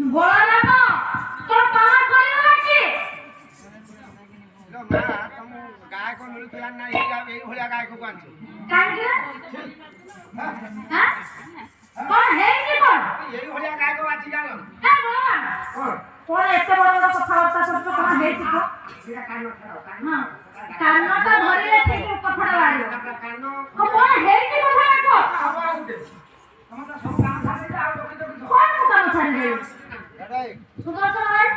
বড়রামা তোর পালা করিও নাকি লো মা তম গায় কো মিলুতলা না এই ভলিয়া গায় কো আনছো কাইকে হ্যাঁ কোন হেইছি কোন এই ভলিয়া গায় কো আছি জানো হ্যাঁ বড়রাম তোর এত বড় বড় কথাবার্তা করছো কোন হেইছি কো সেটা কান্ন ছাড়াও হ্যাঁ কান্নটা ধরিলে ঠিক কথাটা লাগলো কান্ন কোন হেইছি কথা রাখো আবার উঠে আমরা সব কাম ছাড়ে যাও তো কোন কাম ছাড়লে দাদাই সুদর্শন ভাই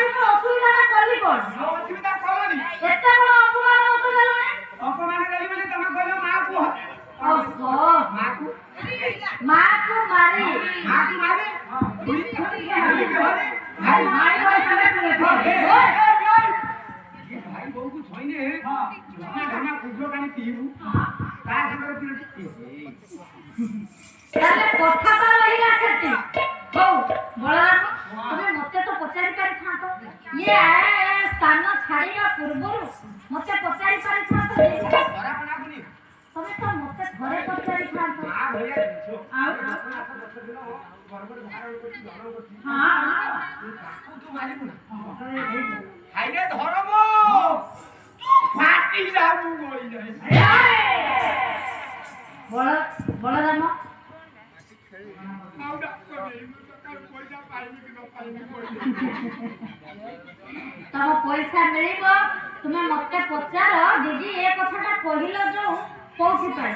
কোন অসুবিধাটা করলি কোন অসুবিধা করনি এত বড় অপমান হতে গেল না অপমান গলি বলে তুমি কইলো মা কো ওহো মা কো মারি তুই ভাই ভাই ভাই চলে চলে ভাই বউ কো ছইনে না গানা কুজো কানি পিউ তা সঙ্গে পিউ তাহলে কথাটা রহি আছে বউ বড়রাম তুমি মতে তো পচারি পারি থাঁত ইয়ে স্থান ছাড়িবা পূର୍ବରୁ মতে পচারি পারি থাঁত ধরা পনা গুনি তুমি তো মতে ঘরে পচারি থাঁত মা ভইয়া দিছো ଆଉ গরগর ধারণ করছি ধরণ করছি হ্যাঁ কাকু তো মারিবু না হাইরে ধরব ফাটি যাবু গই যাই বড়রাম আউ ডাক্তার নেই কাল পয়সা পাইনি কি না পাইনি কইলে ତମ ପଇସା ମିଳିବ ତୁମେ ମତେ ପଚାର ଦିଦି ଏ କଥାଟା କହିଲ ଯୋଉ କୋଉଥି ପାଇଁ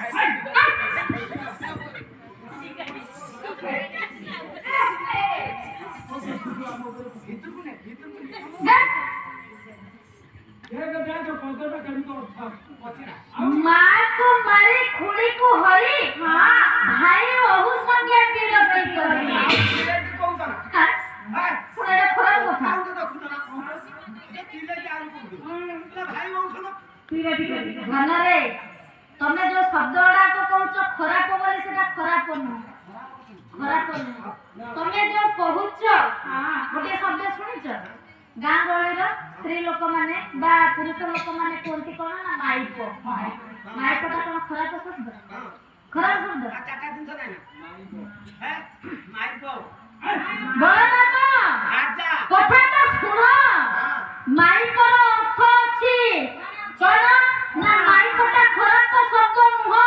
ମାକୁ ମାରି ଖୁଡିକୁ ହରି ଭାଇ ବହୁ ସଂଖ୍ୟା ପୀର ପାଇଁ କରି ଖରାପ କଥା ଭଲରେ ତମେ ଯୋଉ ଶବ୍ଦ ଗୁଡାକ କହୁଛ ଖରାପ ବୋଲି ସେଟା ଖରାପ ନୁହଁ ଖରାପ ନୁହଁ ତମେ ଯୋଉ କହୁଛ ଗୋଟେ ଶବ୍ଦ ଶୁଣିଛ ଗାଁ ଗହଳିର ସ୍ତ୍ରୀ ଲୋକମାନେ ବା ପୁରୁଷ ଲୋକମାନେ କୁହନ୍ତି କଣ ନା ମାଇପ ମାଇପଟା କଣ ଖରାପ ଶବ୍ଦ ଖରାପ ଶବ୍ଦ ବଳରାମ କଥାଟା ଶୁଣ ମାଇପର ଅର୍ଥ ଅଛି କଣ ନା ମାଇପଟା ଖରାପ ଶବ୍ଦ ନୁହଁ